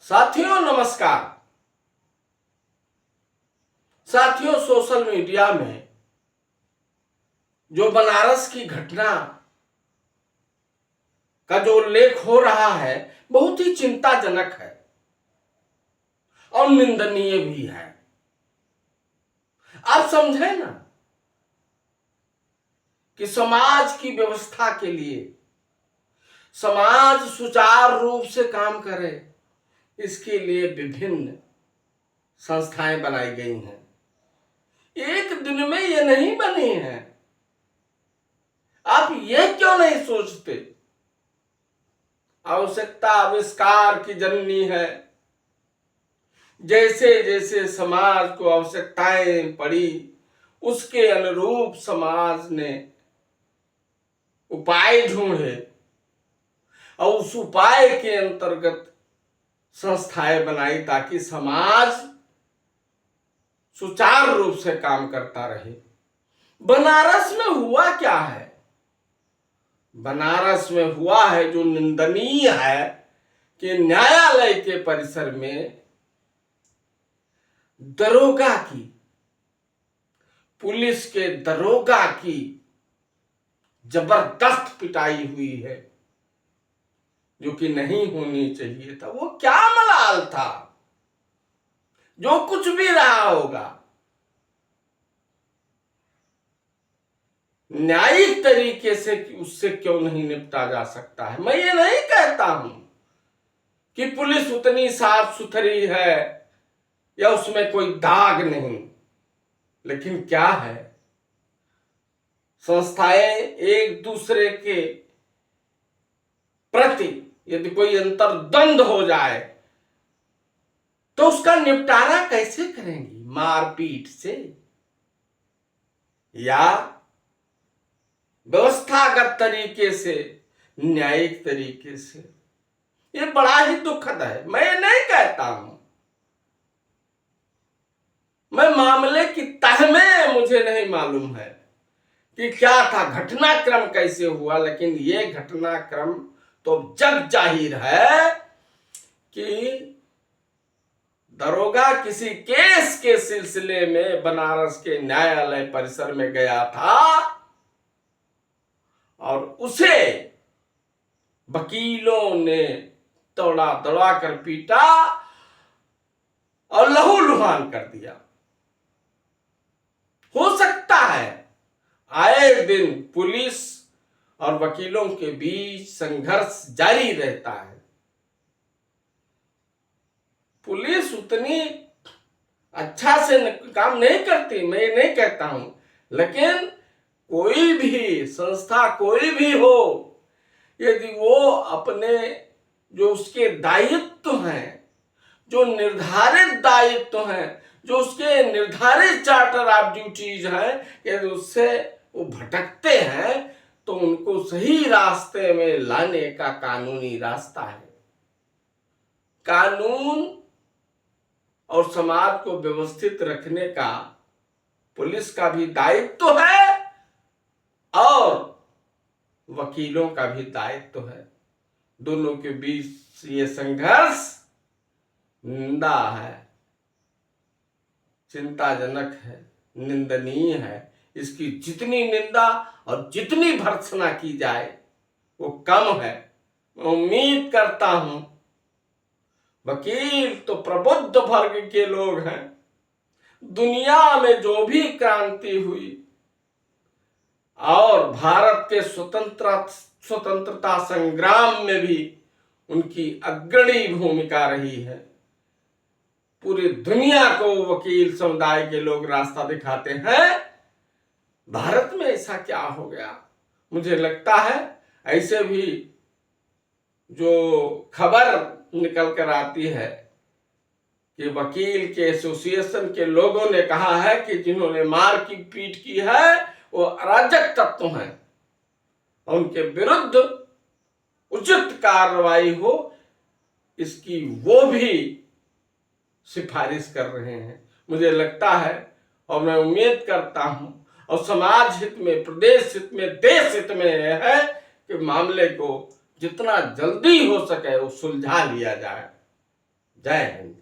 साथियों नमस्कार। साथियों, सोशल मीडिया में जो बनारस की घटना का जो उल्लेख हो रहा है बहुत ही चिंताजनक है और निंदनीय भी है। आप समझे ना कि समाज की व्यवस्था के लिए समाज सुचारू रूप से काम करे, इसके लिए विभिन्न संस्थाएं बनाई गई हैं। एक दिन में ये नहीं बनी है। आप ये क्यों नहीं सोचते? आवश्यकता आविष्कार की जननी है। जैसे जैसे समाज को आवश्यकताएं पड़ी, उसके अनुरूप समाज ने उपाय ढूंढे और उस उपाय के अंतर्गत संस्थाएं बनाई ताकि समाज सुचारू रूप से काम करता रहे। बनारस में हुआ क्या है? बनारस में हुआ है जो निंदनीय है कि न्यायालय के परिसर में दरोगा की, पुलिस के दरोगा की जबरदस्त पिटाई हुई है, जो कि नहीं होनी चाहिए था। वो क्या मलाल था? जो कुछ भी रहा होगा, न्यायिक तरीके से उससे क्यों नहीं निपटा जा सकता है? मैं ये नहीं कहता हूं कि पुलिस उतनी साफ सुथरी है या उसमें कोई दाग नहीं, लेकिन क्या है, संस्थाएं एक दूसरे के प्रति यदि कोई अंतर्द्वंद हो जाए तो उसका निपटारा कैसे करेंगी? मारपीट से या व्यवस्थागत तरीके से, न्यायिक तरीके से? ये बड़ा ही दुखद है। मैं नहीं कहता हूं, मैं मामले की तह में मुझे नहीं मालूम है कि क्या था, घटनाक्रम कैसे हुआ, लेकिन ये घटनाक्रम तो जग जाहिर है कि दरोगा किसी केस के सिलसिले में बनारस के न्यायालय परिसर में गया था और उसे वकीलों ने दौड़ा दौड़ा कर पीटा और लहूलुहान कर दिया। हो सकता है आए दिन पुलिस और वकीलों के बीच संघर्ष जारी रहता है। पुलिस उतनी अच्छा से काम नहीं करती, मैं ये नहीं कहता हूं, लेकिन कोई भी संस्था, कोई भी हो, यदि वो अपने जो उसके दायित्व हैं, जो निर्धारित दायित्व हैं, जो उसके निर्धारित चार्टर ऑफ ड्यूटीज हैं, यदि उससे वो भटकते हैं तो उनको सही रास्ते में लाने का कानूनी रास्ता है। कानून और समाज को व्यवस्थित रखने का पुलिस का भी दायित्व है और वकीलों का भी दायित्व है। दोनों के बीच ये संघर्ष निंदा है, चिंताजनक है, निंदनीय है। इसकी जितनी निंदा और जितनी भर्त्सना की जाए वो कम है। मैं उम्मीद करता हूं, वकील तो प्रबुद्ध वर्ग के लोग हैं। दुनिया में जो भी क्रांति हुई और भारत के स्वतंत्रता संग्राम में भी उनकी अग्रणी भूमिका रही है। पूरी दुनिया को वकील समुदाय के लोग रास्ता दिखाते हैं। भारत में ऐसा क्या हो गया? मुझे लगता है ऐसे भी जो खबर निकल कर आती है कि वकील के एसोसिएशन के लोगों ने कहा है कि जिन्होंने मार की पीट की है वो अराजक तत्व हैं, उनके विरुद्ध उचित कार्रवाई हो, इसकी वो भी सिफारिश कर रहे हैं। मुझे लगता है और मैं उम्मीद करता हूं और समाज हित में, प्रदेश हित में, देश हित में है कि मामले को जितना जल्दी हो सके वो सुलझा लिया जाए। जय हिंद।